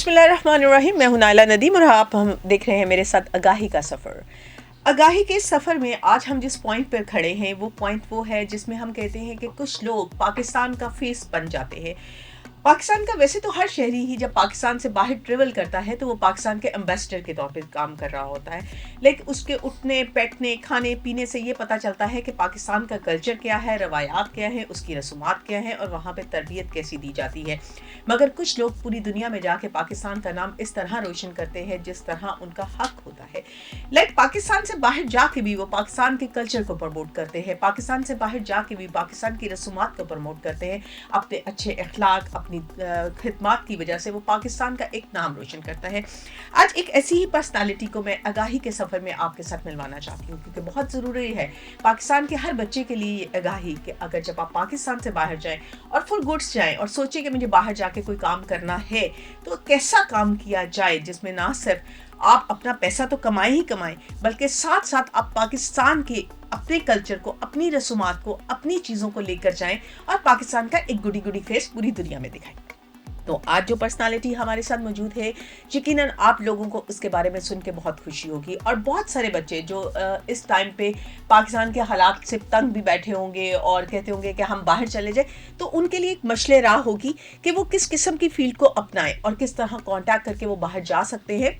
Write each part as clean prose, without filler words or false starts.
बिस्मिल्लाहिर्रहमानिर्रहीम। मैं हूं नाइला नदीम और आप हम देख रहे हैं मेरे साथ आगाही का सफ़र। आगाही के सफ़र में आज हम जिस पॉइंट पर खड़े हैं वो पॉइंट वो है जिसमें हम कहते हैं कि कुछ लोग पाकिस्तान का फेस बन जाते हैं। पाकिस्तान का वैसे तो हर शहरी ही जब पाकिस्तान से बाहर ट्रेवल करता है तो वो पाकिस्तान के एम्बेसडर के तौर पे काम कर रहा होता है, लेकिन उसके उठने बैठने खाने पीने से ये पता चलता है कि पाकिस्तान का कल्चर क्या है, रवायात क्या है, उसकी रसूमात क्या है और वहाँ पे तरबियत कैसी दी जाती है। मगर कुछ लोग पूरी दुनिया में जाके पाकिस्तान का नाम इस तरह रोशन करते हैं जिस तरह उनका हक होता है। पाकिस्तान से बाहर जाके भी वो पाकिस्तान के कल्चर को प्रमोट करते हैं, पाकिस्तान से बाहर जाके भी पाकिस्तान की रसूमात को प्रमोट करते हैं। अपने अच्छे अखलाक, अपनी खिदमत की वजह से वो पाकिस्तान का एक नाम रोशन करता है। आज एक ऐसी ही पर्सनालिटी को मैं आगाही के सफ़र में आपके साथ मिलवाना चाहती हूँ, क्योंकि बहुत ज़रूरी है पाकिस्तान के हर बच्चे के लिए ये आगाही कि अगर जब आप पाकिस्तान से बाहर जाएं और फुल गुड्स जाएं और सोचें कि मुझे बाहर जाके कोई काम करना है तो कैसा काम किया जाए जिसमें ना सिर्फ आप अपना पैसा तो कमाएं ही कमाएं, बल्कि साथ साथ आप पाकिस्तान के अपने कल्चर को, अपनी रसूमात को, अपनी चीज़ों को लेकर जाएं और पाकिस्तान का एक गुडी गुडी फेस पूरी दुनिया में दिखाएं। तो आज जो पर्सनालिटी हमारे साथ मौजूद है, यकीनन आप लोगों को उसके बारे में सुन के बहुत खुशी होगी। और बहुत सारे बच्चे जो इस टाइम पे पाकिस्तान के हालात से तंग भी बैठे होंगे और कहते होंगे कि हम बाहर चले जाए, तो उनके लिए एक मशले राह होगी कि वो किस किस्म की फील्ड को अपनाएं और किस तरह कॉन्टैक्ट करके वो बाहर जा सकते हैं,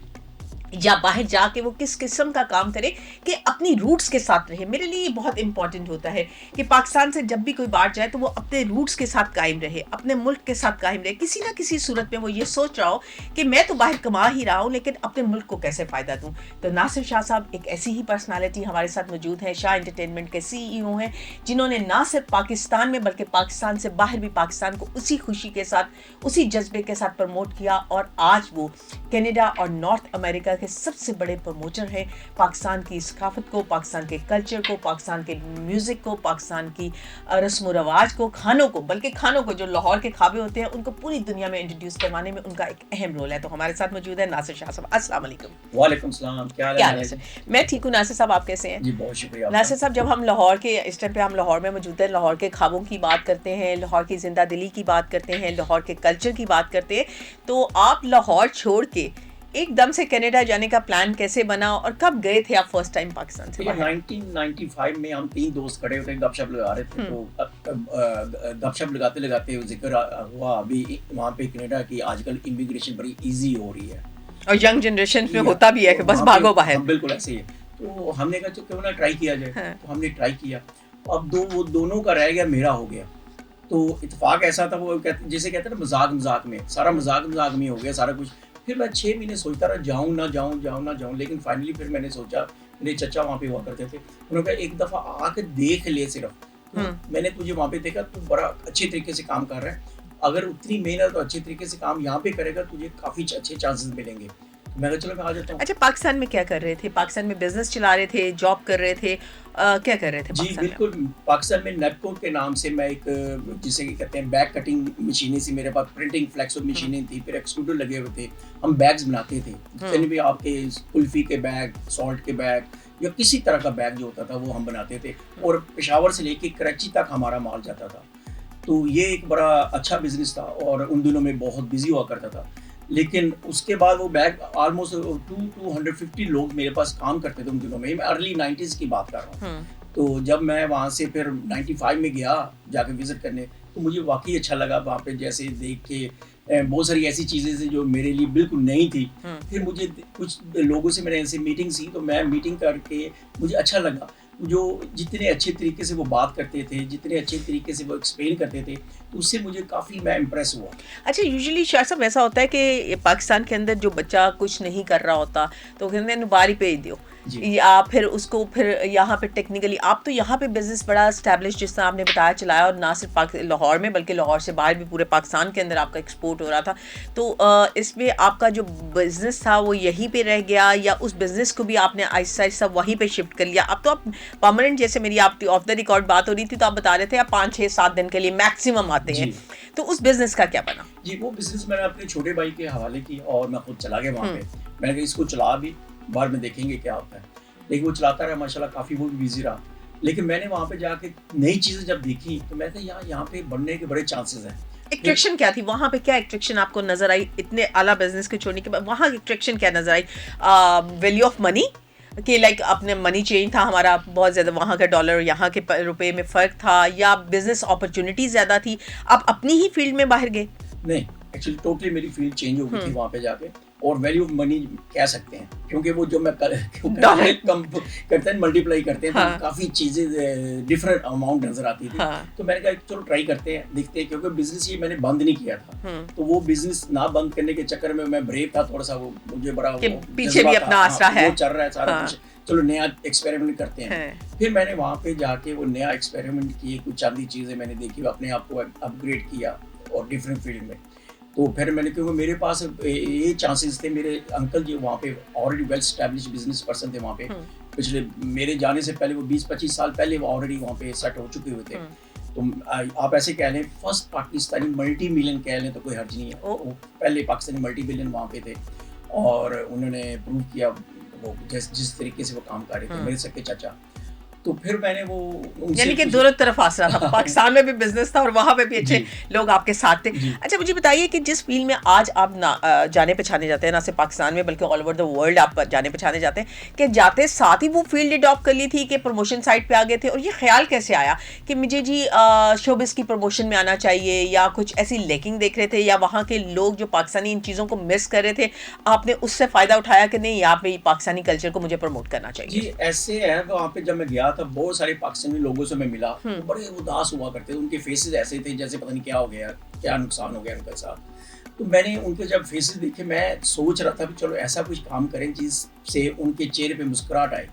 या बाहर जाके वो किस किस्म का काम करे कि अपनी रूट्स के साथ रहे। मेरे लिए ये बहुत इंपॉर्टेंट होता है कि पाकिस्तान से जब भी कोई बाहर जाए तो वो अपने रूट्स के साथ कायम रहे, अपने मुल्क के साथ कायम रहे। किसी ना किसी सूरत में वो ये सोच रहा हो कि मैं तो बाहर कमा ही रहा हूँ, लेकिन अपने मुल्क को कैसे फ़ायदा दूँ। तो नासिर शाह साहब एक ऐसी ही पर्सनालिटी हमारे साथ मौजूद हैं। शाह एंटरटेनमेंट के CEO हैं, जिन्होंने ना सिर्फ पाकिस्तान में बल्कि पाकिस्तान से बाहर भी पाकिस्तान को उसी खुशी के साथ, उसी जज्बे के साथ प्रमोट किया और आज वो कनाडा और नॉर्थ अमेरिका के सबसे बड़े प्रमोटर हैं पाकिस्तान की सकाफत को, पाकिस्तान के कल्चर को, पाकिस्तान के म्यूज़िक को, पाकिस्तान की रस्म व रवाज को, खानों को, बल्कि खानों को जो लाहौर के खाबे होते हैं उनको पूरी दुनिया में इंट्रोड्यूस करवाने में उनका एक अहम रोल है। तो हमारे साथ मौजूद है नासिर शाह साहब। अस्सलाम वालेकुम। वालेकुम सलाम। क्या हाल है? मैं ठीक हूँ नासिर साहब, आप कैसे हैं? जी बहुत शुक्रिया। नासिर साहब, जब हम लाहौर के इस टाइम पे हम लाहौर में मौजूद हैं, लाहौर के ख्वाबों की बात करते हैं, लाहौर की जिंदा दिली की बात करते हैं, लाहौर के कल्चर की बात करते हैं, तो आप लाहौर छोड़ के एकदम से कनाडा जाने का प्लान कैसे बना और कब गए थे आप फर्स्ट टाइम पाकिस्तान से बाहर? 1995 में हम 3 दोस्त खड़े होते गपशप लगा रहे थे, तो गपशप लगाते लगाते जिक्र हुआ अभी वहाँ पे कनाडा की आजकल इमिग्रेशन बड़ी इजी हो रही है और यंग जनरेशन में होता भी है कि बस भागो बाहर। बिल्कुल ऐसे ही है। तो हमने कहा क्यों ना ट्राई किया जाए। हाँ। तो हमने ट्राई किया। अब वो दोनों का रह गया, मेरा हो गया। तो इत्तेफाक ऐसा था, वो जैसे कहते हैं ना, मजाक में सारा मजाक में हो गया सारा कुछ। फिर मैं 6 महीने सोचता रहा, जाऊँ ना जाऊँ, लेकिन फाइनली फिर मैंने सोचा, मेरे चचा वहाँ पे हुआ करते थे, उन्होंने कहा एक दफ़ा आके देख ले सिर्फ। तो मैंने तुझे वहाँ पे देखा, तू बड़ा अच्छे तरीके से काम कर रहा है, अगर उतनी मेहनत और अच्छे तरीके से काम यहाँ पे करेगा तुझे काफ़ी अच्छे चांसेस मिलेंगे। तो मैं चलो मैं आ जाता हूँ। अच्छा, पाकिस्तान में क्या कर रहे थे? पाकिस्तान में बिजनेस चला रहे थे, जॉब कर रहे थे, क्या कर रहे थे? जी बिल्कुल। पाकिस्तान में नेपको के नाम से मैं एक, जिसे कहते हैं बैग कटिंग मशीनें थी मेरे पास, प्रिंटिंग फ्लेक्सो मशीनें थी, फिर एक्सट्रूडर लगे हुए थे, हम बैग्स बनाते थे। जितने भी आपके कुल्फी के बैग, सॉल्ट के बैग या किसी तरह का बैग जो होता था वो हम बनाते थे, और पेशावर से लेके कराची तक हमारा माल जाता था। तो ये एक बड़ा अच्छा बिजनेस था और उन दिनों में बहुत बिजी हुआ करता था। लेकिन उसके बाद वो बैग ऑलमोस्ट 250 लोग मेरे पास काम करते थे उन दिनों में। मैं अर्ली 90s की बात कर रहा हूँ। तो जब मैं वहाँ से फिर 95 में गया जाके विजिट करने, तो मुझे वाकई अच्छा लगा वहाँ पे, जैसे देख के बहुत सारी ऐसी चीज़ें थी जो मेरे लिए बिल्कुल नई थी। फिर मुझे कुछ लोगों से मैंने ऐसे मीटिंग सी, तो मैं मीटिंग करके मुझे अच्छा लगा, जो जितने अच्छे तरीके से वो बात करते थे, जितने अच्छे तरीके से वो एक्सप्लेन करते थे, तो उससे मुझे काफ़ी मैं इम्प्रेस हुआ। अच्छा, यूजुअली शाह साहब ऐसा होता है कि पाकिस्तान के अंदर जो बच्चा कुछ नहीं कर रहा होता तो कहते हैं बारी भेज दो, या फिर उसको फिर यहाँ पे टेक्निकली आप तो यहाँ पे बिजनेस बड़ा एस्टैब्लिश जिस तरह आपने बताया चलाया, और ना सिर्फ लाहौर में बल्कि लाहौर से बाहर भी पूरे पाकिस्तान के अंदर आपका एक्सपोर्ट हो रहा था। तो इसमें आपका जो बिजनेस था वो यहीं पे रह गया, या उस बिजनेस को भी आपने आहिस्ता आहिस्ता वहीं पे शिफ्ट कर लिया? अब तो आप परमानेंट, जैसे मेरी आपकी ऑफ द रिकॉर्ड बात हो रही थी तो आप बता रहे थे आप 5, 6, 7 दिन के लिए मैक्सिमम आते हैं, तो उस बिजनेस का क्या बना? जी, वो बिजनेस मैंने अपने छोटे भाई के हवाले की और मैं खुद चला गया वहाँ पे। मैंने कहा इसको चला भी, बाद में देखेंगे क्या होता है। लेकिन वो चलाता रहा माशाल्लाह, काफ़ी वो भी बिजी रहा। लेकिन मैंने वहाँ पे जाके नई चीज़ें जब देखी तो मैं कहा यहाँ पे बढ़ने के बड़े चांसेस हैं। एट्रैक्शन क्या थी वहाँ पे? क्या एट्रैक्शन आपको नजर आई इतने आला बिजनेस के छोड़ने के बाद? वहाँ एट्रैक्शन क्या नजर आई? वैल्यू ऑफ मनी, कि लाइक अपने मनी चेंज था हमारा बहुत ज़्यादा, वहाँ का डॉलर यहाँ के रुपए में फ़र्क था, या बिजनेस अपॉर्चुनिटी ज़्यादा थी, आप अपनी ही फील्ड में बाहर गए? नहीं, एक्चुअली टोटली मेरी फील्ड चेंज हो गई थी वहाँ पे जाके, और वैल्यू ऑफ मनी कह सकते हैं, क्योंकि वो जो मैं कम करते हैं, मल्टीप्लाई करते हैं, हाँ. तो काफ़ी चीज़ें डिफरेंट अमाउंट नजर आती थी. हाँ. तो मैंने कहा चलो ट्राई करते हैं, देखते हैं, क्योंकि बिजनेस ये मैंने बंद नहीं किया था. तो वो बिजनेस ना बंद करने के चक्कर में मैं ब्रेव था थोड़ा सा, वो मुझे बड़ा कि वो पीछे भी अपना आसरा है, वो चल रहा है सारा कुछ, चलो नया एक्सपेरिमेंट करते हैं. फिर मैंने वहाँ पे जाके वो नया एक्सपेरिमेंट किए, कुछ आधी चीज़ें मैंने देखी, अपने आप को अपग्रेड किया और डिफरेंट फील्ड में. तो फिर मैंने, क्योंकि मेरे पास ये चांसेस थे, मेरे अंकल जी वहाँ पे already well establish business person थे वहाँ पे, पिछले मेरे जाने से पहले, वो 20-25 साल पहले वो ऑलरेडी वहाँ पे सेट हो चुके हुए थे. तो आप ऐसे कह लें, फर्स्ट पाकिस्तानी मल्टी मिलियन कह लें तो कोई हर्ज नहीं है. वो पहले पाकिस्तानी मल्टी मिलियन वहाँ पे थे, और उन्होंने प्रूव किया वो जिस तरीके से वो काम कर रहे थे, मेरे सके चाचा. तो फिर मैंने वो, यानी कि दोनों तरफ आसरा था, पाकिस्तान में भी बिजनेस था और वहाँ पे भी अच्छे लोग आपके साथ थे. अच्छा, मुझे बताइए कि जिस फील्ड में आज आप जाने पहचाने जाते हैं, ना सिर्फ पाकिस्तान में बल्कि ऑल ओवर द वर्ल्ड आप जाने पहचाने जाते हैं, कि जाते साथ ही वो फील्ड अडॉप्ट कर ली थी कि प्रमोशन साइड पे आ गए थे? और ये ख्याल कैसे आया कि मुझे जी शोबिस की प्रमोशन में आना चाहिए, या कुछ ऐसी लेकिंग देख रहे थे, या वहाँ के लोग जो पाकिस्तानी इन चीज़ों को मिस कर रहे थे, आपने उससे फ़ायदा उठाया कि नहीं, यहाँ पे पाकिस्तानी कल्चर को मुझे प्रमोट करना चाहिए? जी ऐसे है, वहाँ पे जब मैं गया था, बहुत सारे पाकिस्तानी लोगों से मैं मिला, तो बड़े उदास हुआ करते थे, उनके फेसेस ऐसे थे जैसे पता नहीं क्या हो गया, क्या नुकसान हो गया उनके साथ. तो मैंने उनके जब फेसेस देखे, मैं सोच रहा था कि चलो ऐसा कुछ काम करें जिससे उनके चेहरे पे मुस्कुराहट आए.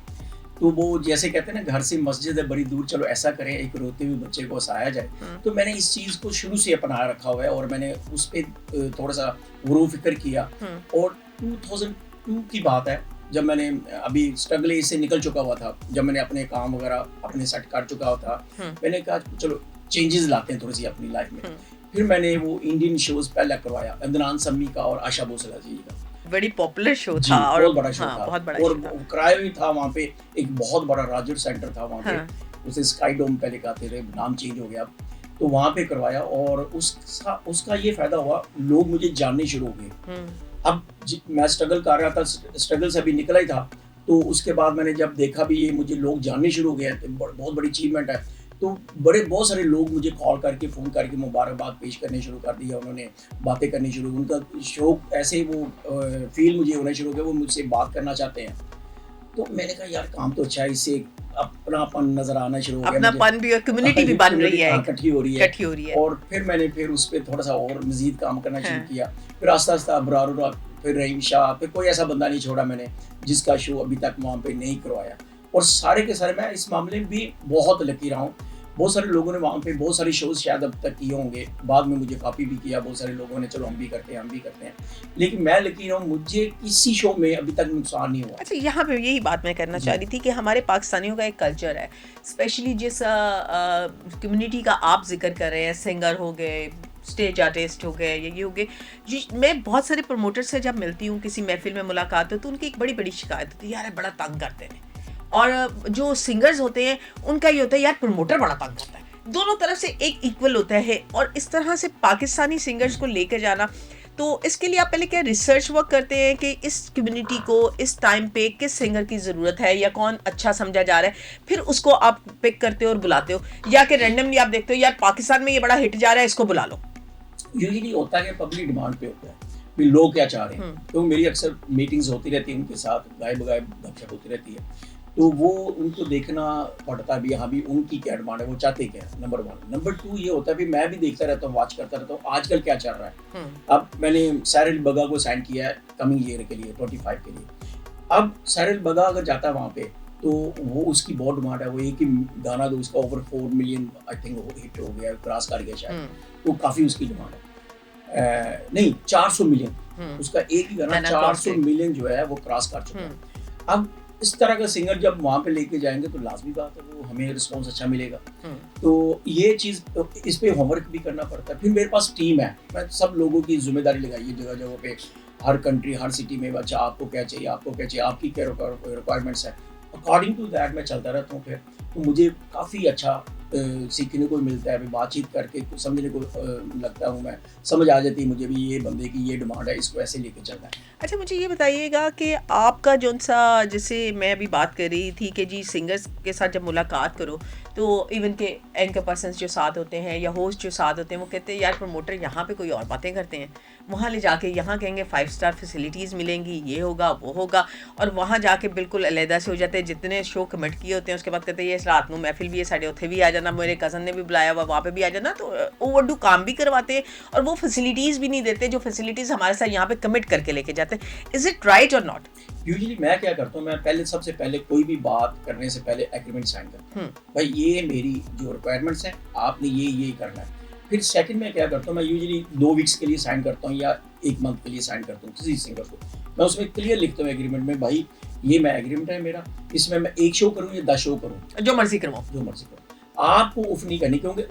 तो वो जैसे कहते हैं ना, घर से मस्जिद है बड़ी दूर, चलो ऐसा करें, एक रोते हुए बच्चे को हंसाया जाए. तो मैंने इस चीज़ को शुरू से अपना रखा हुआ है, और मैंने उस पर थोड़ा सा गौर फिक्र किया. और 2002 की बात है, जब मैंने अभी स्ट्रगल से निकल चुका हुआ था, जब मैंने अपने काम वगैरह अपने सेट कर चुका हुआ था, मैंने कहा चलो चेंजेस लाते हैं थोड़ी सी अपनी लाइफ में. फिर मैंने वो इंडियन शोज पहला करवाया, अदनान समी का और आशा भोसले जी का. बड़ी पॉपुलर शो था, और बहुत बड़ा शो था, बहुत बड़ा और किराया भी था वहाँ पे, एक बहुत बड़ा राजर सेंटर था वहाँ पे, उसे स्काई डोम पहले कहते थे, नाम चेंज हो गया. तो वहाँ पे करवाया, और उसका ये फायदा हुआ, लोग मुझे जानने शुरू हो गए. अब मैं स्ट्रगल कर रहा था, स्ट्रगल से अभी निकला ही था, तो उसके बाद मैंने जब देखा भी ये मुझे लोग जानने शुरू हो गए, तो बहुत बड़ी अचीवमेंट है. तो बहुत सारे लोग मुझे कॉल करके, फ़ोन करके मुबारकबाद पेश करने शुरू कर दिया, उन्होंने बातें करनी शुरू, उनका शौक ऐसे ही वो फील मुझे होना शुरू हो गया, वो मुझसे बात करना चाहते हैं. तो मैंने कहा यार काम तो अच्छा है, इससे अपनापन नजर आना शुरू हो गया, अपनापन भी, और कम्युनिटी भी बन रही है, इकट्ठी हो रही है. और फिर मैंने उस पर थोड़ा सा और मजीद काम करना शुरू किया. फिर आस्ता आस्ता अबरार, फिर रहीम शाह, फिर कोई ऐसा बंदा नहीं छोड़ा मैंने जिसका शो अभी तक वहाँ पे नहीं करवाया. और सारे के सारे, मैं इस मामले में भी बहुत लकी रहा हूँ. बहुत सारे लोगों ने वहाँ पे बहुत सारी शोज शायद अब तक किए होंगे, बाद में मुझे कॉपी भी किया बहुत सारे लोगों ने, चलो हम भी करते हैं, लेकिन मैं लकी रहा हूँ, मुझे किसी शो में अभी तक नुकसान नहीं हुआ. अच्छा, यहाँ पे यही बात मैं करना चाह रही थी कि हमारे पाकिस्तानियों का एक कल्चर है, स्पेशली जिस कम्युनिटी का आप जिक्र कर रहे हैं, सिंगर हो गए, स्टेज आर्टिस्ट हो गए, ये हो गए जी. मैं बहुत सारे प्रमोटर से जब मिलती हूँ, किसी महफिल में मुलाकात हो, तो उनकी एक बड़ी बड़ी शिकायत होती है, यार बड़ा तंग करते हैं. और जो सिंगर्स होते हैं उनका ये होता है, यार प्रमोटर बड़ा तंग करता है. दोनों तरफ से एक इक्वल होता है. और इस तरह से पाकिस्तानी सिंगर्स को लेकर जाना, तो इसके लिए आप पहले क्या रिसर्च वर्क करते हैं कि इस कम्युनिटी को इस टाइम पे किस सिंगर की ज़रूरत है, या कौन अच्छा समझा जा रहा है, फिर उसको आप पिक करते हो और बुलाते हो, या कि रैंडमली आप देखते हो यार पाकिस्तान में ये बड़ा हिट जा रहा है, इसको बुला लो? यूजुअली होता है कि पब्लिक डिमांड पे होता है कि लोग क्या चाह रहे हैं. तो मेरी अक्सर मीटिंग्स होती रहती है उनके साथ, गायब गपशप होती रहती है, तो वो उनको देखना पड़ता है भी, हाँ भी उनकी क्या डिमांड है, वो चाहते क्या है, नंबर 1. नंबर 2 ये होता है भी मैं भी देखता रहता हूँ, वॉच करता रहता हूँ आजकल क्या चल रहा है. अब मैंने साहिर बगा को साइन किया है कमिंग ईयर के लिए, 25 के लिए. अब साहिर बगा अगर जाता है वहाँ पे, तो वो उसकी बहुत डिमांड है, वो एक ही गाना दो, उसका over 4 million I think hit हो गया, क्रॉस कर गया शायद, तो काफ़ी उसकी डिमांड है. नहीं 400 मिलियन, उसका एक ही गाना 400 मिलियन जो है वो क्रॉस कर चुका है. अब इस तरह का सिंगर जब वहाँ पे लेके जाएंगे तो लाजमी बात है वो हमें रिस्पॉन्स अच्छा मिलेगा. तो ये चीज़, इस पे होमवर्क भी करना पड़ता है. फिर मेरे पास टीम है, मैं सब लोगों की जिम्मेदारी लगाई है जगह जगह पे, हर कंट्री हर सिटी में, बच्चा आपको क्या चाहिए, आपकी क्या रिक्वायरमेंट्स है, अकॉर्डिंग टू दैट मैं चलता रहता हूँ. फिर तो मुझे काफ़ी अच्छा सीखने को मिलता है, अभी बातचीत करके कुछ समझने को लगता हूँ मैं, समझ आ जाती है मुझे भी ये बंदे की ये डिमांड है, इसको ऐसे लेके चलना है। अच्छा, मुझे ये बताइएगा कि आपका जौन सा, जैसे मैं अभी बात कर रही थी कि जी सिंगर्स के साथ जब मुलाकात करो तो इवन के एंकर पर्सन्स जो साथ होते हैं या होस्ट जो साथ होते हैं वो कहते हैं यार प्रमोटर यहाँ पे कोई और बातें करते हैं, वहाँ ले जाके यहाँ कहेंगे 5 स्टार फैसिलिटीज़ मिलेंगी, ये होगा वो होगा, और वहाँ जाके बिल्कुल अलहदा से हो जाते हैं। जितने शो कमिट किए होते हैं उसके बाद कहते हैं ये रात को महफिल भी है, साढ़े उत्थे भी आ जाना, मेरे कज़न ने भी बुलाया हुआ वहाँ पे भी आ जाना, तो ओवरडू काम भी करवाते हैं और वो फैसिलिटीज़ भी नहीं देते जो फैसिलिटीज़ हमारे साथ यहाँ पे कमिट करके लेके जाते हैं। इज़ इट राइट और नॉट? यूजुअली मैं क्या करता हूँ, मैं पहले सबसे पहले कोई भी बात करने से पहले एग्रीमेंट साइन करता हूँ, भाई ये मेरी जो रिक्वायरमेंट्स हैं आपने ये करना है। फिर सेकंड में क्या करता हूँ, मैं यूजुअली 2 वीक्स के लिए साइन करता हूँ या 1 मंथ के लिए साइन करता हूँ किसी सिंगर को। मैं उसमें क्लियर लिखता हूँ एग्रीमेंट में, भाई ये मैं एग्रीमेंट है मेरा, इसमें मैं 1 शो करूँ या 10 शो करूँ, जो मर्जी करवाओ, जो मर्जी करूँ, आपको ऑफ नहीं करनी, क्योंकि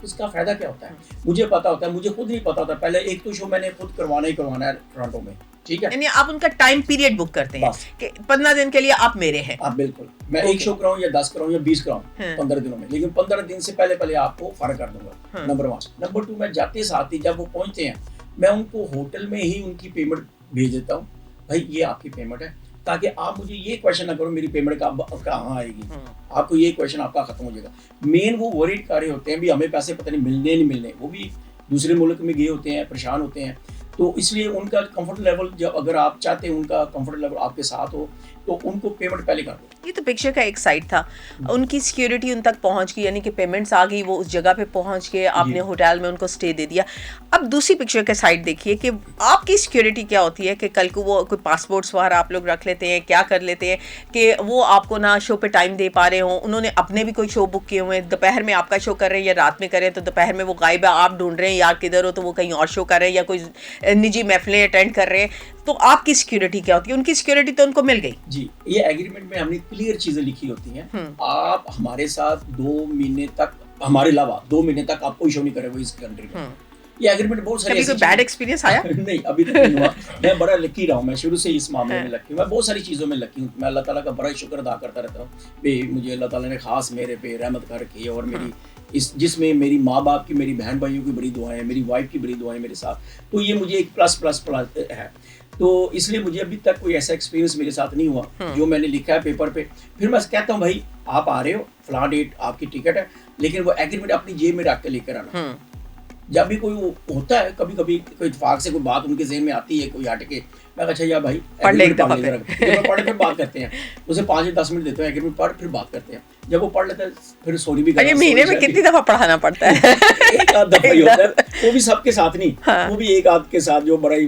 उसका फायदा क्या होता है मुझे पता होता है, मुझे खुद नहीं पता होता। पहले एक तो शो मैंने खुद करवाना ही करवाना है टोरंटो में, ठीक है, यानी आप उनका टाइम पीरियड बुक करते हैं कि 15 दिन के लिए आप मेरे हैं। आप बिल्कुल, मैं 1 शो कराऊं या 10 कराऊं या 20 कराऊं 15 दिनों में, लेकिन 15 दिन से पहले आपको फर्क कर दूंगा। नंबर 1। नंबर 2, मैं जाते साथ ही जब वो पहुंचते हैं मैं उनको होटल में ही उनकी पेमेंट भेज देता हूँ, भाई ये आपकी पेमेंट है, ताकि आप मुझे ये क्वेश्चन ना करो मेरी पेमेंट कहाँ आएगी, आपको ये क्वेश्चन आपका खत्म हो जाएगा। मेन वो वरीड कर रहे होते हैं भी हमें पैसे पता नहीं मिलने नहीं मिलने, वो भी दूसरे मुल्क में गए होते हैं, परेशान होते हैं, तो इसलिए उनका कंफर्ट लेवल, जब अगर आप चाहते हैं उनका कंफर्ट लेवल आपके साथ हो तो उनको पेमेंट पहले कर दो। ये तो पिक्चर का एक साइड था, उनकी सिक्योरिटी उन तक पहुंच गई, यानी कि पेमेंट्स आ गई, वो उस जगह पे पहुंच गए, आपने होटल में उनको स्टे दे दिया। अब दूसरी पिक्चर के साइड देखिए कि आपकी सिक्योरिटी क्या होती है कि कल को वो कोई पासपोर्ट्स वगैरह आप लोग रख लेते हैं, क्या कर लेते हैं कि वो आपको ना शो पे टाइम दे पा रहे हों, उन्होंने अपने भी कोई शो बुक किए हुए हैं, दोपहर में आपका शो कर रहे हैं या रात में कर रहे हैं, तो दोपहर में वो गायब है, आप ढूंढ रहे हैं यार किधर हो, तो वो कहीं और शो कर रहे हैं या कोई निजी महफिलें अटेंड कर रहे हैं, तो आपकी सिक्योरिटी क्या होती है? उनकी सिक्योरिटी तो उनको मिल गई जी। ये एग्रीमेंट में हमने क्लियर चीजें लिखी होती हैं, आप हमारे साथ 2 महीने तक, हमारे अलावा 2 महीने तक आप कोई शो नहीं करेंगे इस कंट्री में। ये एग्रीमेंट बहुत सारी, कोई बैड एक्सपीरियंस आया? नहीं, अभी तक नहीं हुआ। मैं बड़ा लकी रहा हूँ, मैं शुरू से इस मामले में लकी हूँ, मैं बहुत सारी चीज़ों में लकी हूँ। मैं अल्लाह ताला का बड़ा शुक्र अदा करता रहता हूँ कि मुझे अल्लाह ताला ने खास मेरे पे रहमत कर रखी है, और मेरी जिसमें मेरी माँ बाप की, मेरी बहन भाइयों की बड़ी दुआएं हैं, मेरी वाइफ की बड़ी दुआएं मेरे साथ, तो ये मुझे एक प्लस है। तो इसलिए मुझे अभी तक कोई ऐसा एक्सपीरियंस मेरे साथ नहीं हुआ जो मैंने लिखा है पेपर पे। फिर मैं कहता हूँ भाई आप आ रहे हो, फलां डेट आपकी टिकट है, लेकिन वो एग्रीमेंट अपनी जेब में रख के लेकर आना। जब भी कोई होता है, कभी कभी कोई इत्तेफाक से कोई बात उनके ज़हन में आती है, कोई हट के, मैं अच्छा यार भाई पढ़ ले, पढ़ फिर बात करते हैं, उसे 5 या 10 मिनट देते हैं एग्रीमेंट पढ़, फिर बात करते हैं। जब वो पढ़ लेता है फिर सॉरी भी करता है। महीने में कितनी दफा पढ़ाना पड़ता है? एक आध दफा ही होता है, वो भी सबके साथ नहीं, वो भी एक आध के साथ, जो बड़ा ही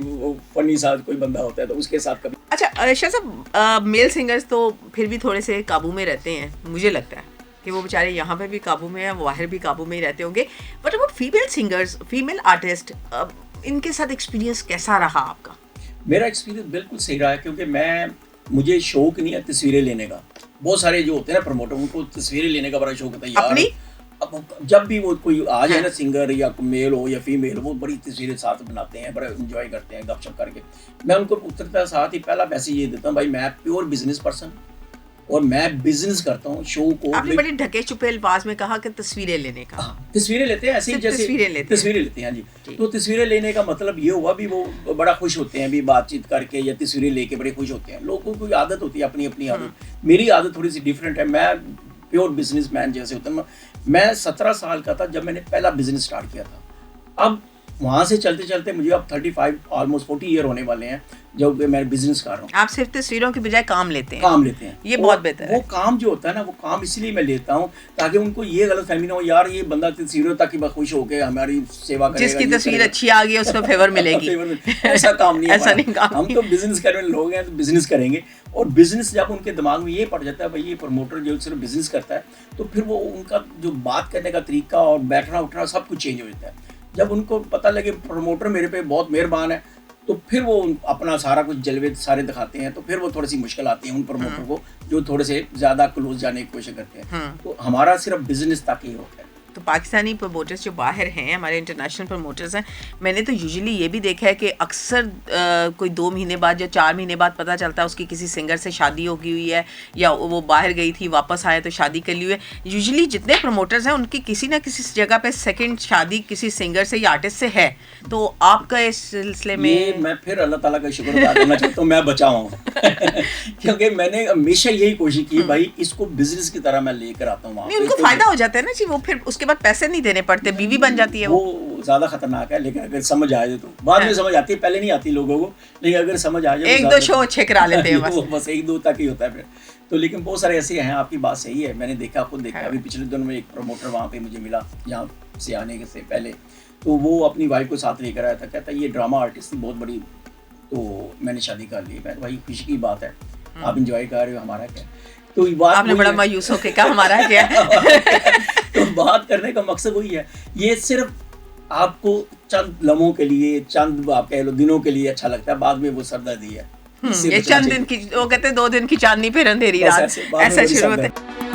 फनी साथ कोई बंदा होता है तो उसके साथ कभी। अच्छा शाह साहब, मेल सिंगर्स तो फिर भी थोड़े से काबू में रहते हैं, मुझे लगता है कि वो बेचारे यहाँ पे भी काबू में हैं, बाहर भी काबू में ही रहते होंगे, but about female singers, female artist, इनके साथ एक्सपीरियंस कैसा रहा आपका? मेरा एक्सपीरियंस बिल्कुल सही रहा है, क्योंकि मुझे शौक नहीं है तस्वीरें लेने का। बहुत सारे जो होते हैं ना प्रमोटर, उनको तस्वीरें लेने का बड़ा शौक होता है यार। अपनी अब जब भी वो कोई आ जाए ना, सिंगर या मेल हो या फीमेल, वो बड़ी तस्वीरें साथ बनाते हैं, बड़ा एंजॉय करते हैं गपशप करके। मैं उनको उतरता साथ ही पहला मैसेज ये देता हूँ, भाई मैं प्योर बिजनेस पर्सन और मैं बिजनेस करता हूँ। शो को आपने बड़े ढके छुपे अल्फाज में कहा कि तस्वीरें लेने का। तस्वीरें लेते हैं, ऐसे ही जैसे तस्वीरें लेते हैं जी। तो तस्वीरें लेने का मतलब ये हुआ भी, वो बड़ा खुश होते हैं भी बातचीत करके या तस्वीरें लेके बड़े खुश होते हैं। लोगों को आदत होती है, अपनी अपनी आदत। मेरी आदत थोड़ी सी डिफरेंट है, मैं प्योर बिजनेसमैन जैसे होता है। मैं 17 साल का था जब मैंने पहला बिजनेस स्टार्ट किया था। अब वहाँ से चलते चलते मुझे अब 35 ऑलमोस्ट 40 ईयर होने वाले हैं जब मैं बिजनेस कर रहा हूँ। आप सिर्फ तस्वीरों की बजाय काम लेते हैं? काम लेते हैं, ये बहुत बेहतर है। वो काम जो होता है ना, वो काम इसलिए मैं लेता हूँ ताकि उनको ये गलत फहमी ना हो, यार ये बंदा तस्वीरों तक ही खुश होकर हमारी सेवा करेगा, जिसकी तस्वीर अच्छी आ गई उसको फेवर मिलेगी। ऐसा काम नहीं है, ऐसा नहीं काम। हम तो बिजनेस करने वाले लोग हैं, तो बिजनेस करेंगे। और बिजनेस जब उनके दिमाग में ये पड़ जाता है भाई ये प्रमोटर जो सिर्फ बिजनेस करता है, तो फिर वो उनका जो बात करने का तरीका और बैठना उठना सब कुछ चेंज हो जाता है। जब उनको पता लगे प्रमोटर मेरे पे बहुत मेहरबान है, तो फिर वो अपना सारा कुछ जलवे सारे दिखाते हैं, तो फिर वो थोड़ी सी मुश्किल आती है उन प्रमोटर को जो थोड़े से ज़्यादा क्लोज जाने की कोशिश करते हैं। तो हमारा सिर्फ बिजनेस तक ही होता है। तो पाकिस्तानी प्रमोटर्स जो बाहर हैं, हमारे इंटरनेशनल प्रमोटर्स हैं, मैंने तो यूजुअली ये भी देखा है कि अक्सर कोई 2 महीने बाद या 4 महीने बाद पता चलता है उसकी किसी सिंगर से शादी हो गई हुई है, या वो बाहर गई थी वापस आया तो शादी कर ली हुई है। यूजुअली जितने प्रमोटर्स हैं उनकी किसी ना किसी जगह पे सेकंड शादी किसी सिंगर से या आर्टिस्ट से है। तो आपका इस सिलसिले में मैं फिर अल्लाह ताला का शुक्र अदा करना चाहता हूँ, मैं बचा हूँ क्योंकि मैंने हमेशा यही कोशिश की भाई इसको बिजनेस की तरह मैं लेकर आता हूँ। नहीं, उनको फायदा हो जाता है ना जी, वो फिर उसके बाद पैसे नहीं देने पड़ते, बीवी बन जाती है। वो ज्यादा खतरनाक है, लेकिन अगर समझ आ जाए तो बाद में समझ आती है, पहले नहीं आती लोगों को, लेकिन अगर समझ आ जाए 1-2 शो अच्छे करा लेते हैं बस 1-2 तक ही होता है फिर तो। लेकिन बहुत सारे ऐसे हैं, आपकी बात सही है, मैंने देखा, खुद देखा। अभी पिछले दिनों में एक प्रमोटर वहाँ पे मुझे मिला यहाँ से आने से पहले, तो वो अपनी वाइफ को साथ लेकर आया था, कहता ये ड्रामा आर्टिस्ट थी बहुत बड़ी, तो मैंने शादी कर ली। मैं भाई खुशी की बात है, आप इंजॉय कर रहे हो, हमारा क्या। तो बात आपने बड़ा मायूस होके कहा हमारा क्या तो बात करने का मकसद वही है, ये सिर्फ आपको चंद लम्हों के लिए, चंद आप कह लो दिनों के लिए अच्छा लगता है, बाद में वो सरदर्दी है। ये चंद दिन की, वो कहते हैं 2 दिन की चांदनी फिर अंधेरी रात, ऐसा शुरू होता है।